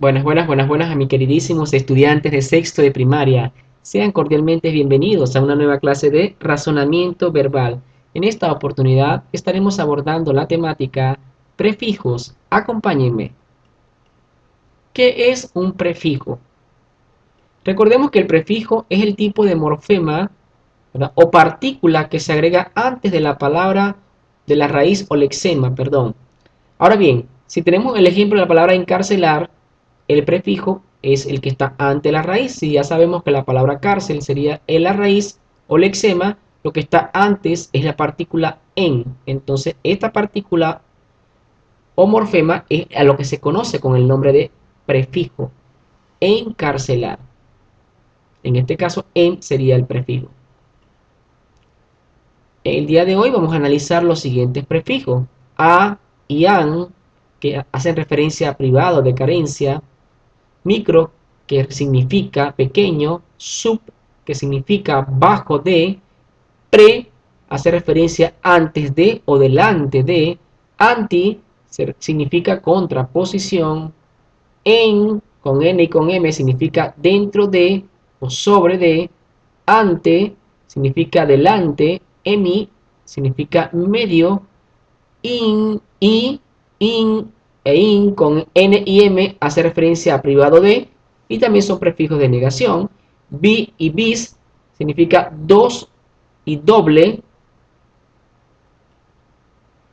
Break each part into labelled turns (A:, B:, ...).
A: Buenas a mis queridísimos estudiantes de sexto de primaria. Sean cordialmente bienvenidos a una nueva clase de razonamiento verbal. En esta oportunidad estaremos abordando la temática prefijos. Acompáñenme. ¿Qué es un prefijo? Recordemos que el prefijo es el tipo de morfema, ¿verdad?, o partícula que se agrega antes de la palabra, de la raíz o lexema, perdón. Ahora bien, si tenemos el ejemplo de la palabra encarcelar, el prefijo es el que está ante la raíz. Si ya sabemos que la palabra cárcel sería en la raíz o lexema, lo que está antes es la partícula en. Entonces, esta partícula o morfema es a lo que se conoce con el nombre de prefijo. Encarcelar. En este caso, en sería el prefijo. El día de hoy vamos a analizar los siguientes prefijos: a y an, que hacen referencia a privado de carencia; micro, que significa pequeño; sub, que significa bajo de; pre, hace referencia antes de o delante de; anti, significa contraposición; en, con n y con m, significa dentro de o sobre de; ante, significa delante; emi, significa medio; in, y, in e in con n y m hace referencia a privado de, y también son prefijos de negación. Bi y bis significa dos y doble.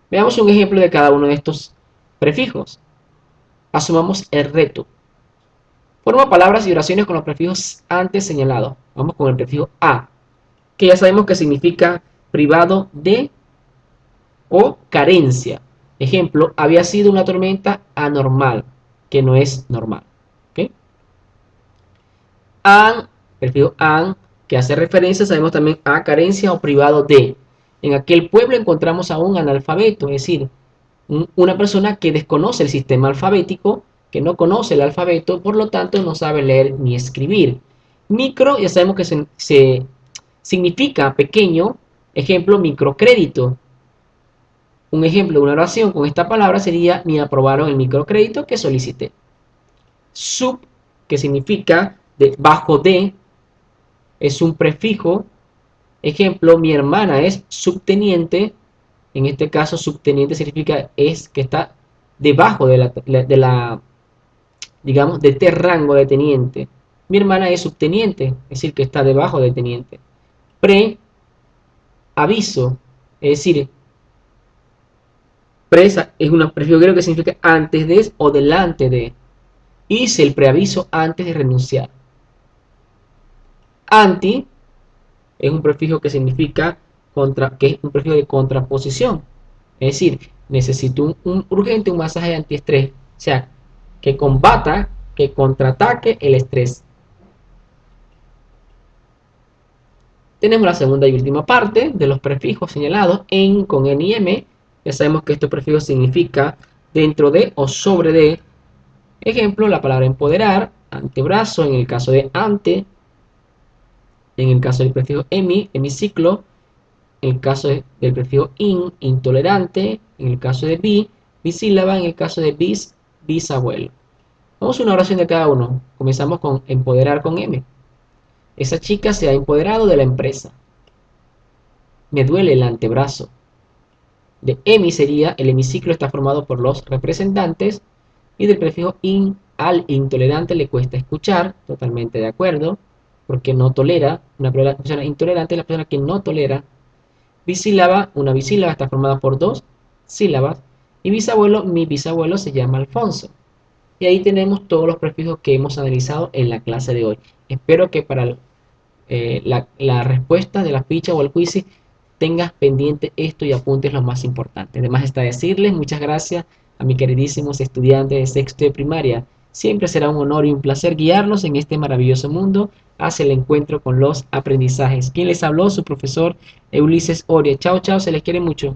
A: Veamos un ejemplo de cada uno de estos prefijos. Asumamos el reto. Forma palabras y oraciones con los prefijos antes señalados. Vamos con el prefijo a, que ya sabemos que significa privado de o carencia. Ejemplo: había sido una tormenta anormal, que no es normal. ¿Okay? An, prefijo an, que hace referencia, sabemos también, a carencia o privado de. En aquel pueblo encontramos a un analfabeto, es decir, una persona que desconoce el sistema alfabético, que no conoce el alfabeto, por lo tanto no sabe leer ni escribir. Micro, ya sabemos que se significa pequeño. Ejemplo: microcrédito. Un ejemplo de una oración con esta palabra sería: me aprobaron el microcrédito que solicité. Sub, que significa debajo de, es un prefijo. Ejemplo: mi hermana es subteniente. En este caso, subteniente significa es que está debajo digamos, de este rango de teniente. Mi hermana es subteniente, es decir, que está debajo de teniente. Pre, aviso, es decir, presa es un prefijo griego que significa antes de o delante de. Hice el preaviso antes de renunciar. Anti es un prefijo que significa que es un prefijo de contraposición. Es decir, necesito urgente un masaje antiestrés. O sea, que combata, que contraataque el estrés. Tenemos la segunda y última parte de los prefijos señalados: en con n y m. Ya sabemos que estos prefijos significa dentro de o sobre de. Ejemplo: la palabra empoderar, antebrazo en el caso de ante; en el caso del prefijo emi, hemiciclo; en el caso del prefijo in, intolerante; en el caso de bi, bisílaba; en el caso de bis, bisabuelo. Vamos a una oración de cada uno. Comenzamos con empoderar con M. Esa chica se ha empoderado de la empresa. Me duele el antebrazo. De emi sería: el hemiciclo está formado por los representantes. Y del prefijo in, al intolerante le cuesta escuchar. Totalmente de acuerdo, porque no tolera. Una persona intolerante es la persona que no tolera. Bisílaba, una bisílaba está formada por dos sílabas. Y bisabuelo, mi bisabuelo se llama Alfonso. Y ahí tenemos todos los prefijos que hemos analizado en la clase de hoy. Espero que para la respuesta de la ficha o el quiz tengas pendiente esto y apuntes lo más importante. Además está decirles muchas gracias a mis queridísimos estudiantes de sexto de primaria. Siempre será un honor y un placer guiarlos en este maravilloso mundo hacia el encuentro con los aprendizajes. Quien les habló, su profesor Ulises Oria. Chao, chao, se les quiere mucho.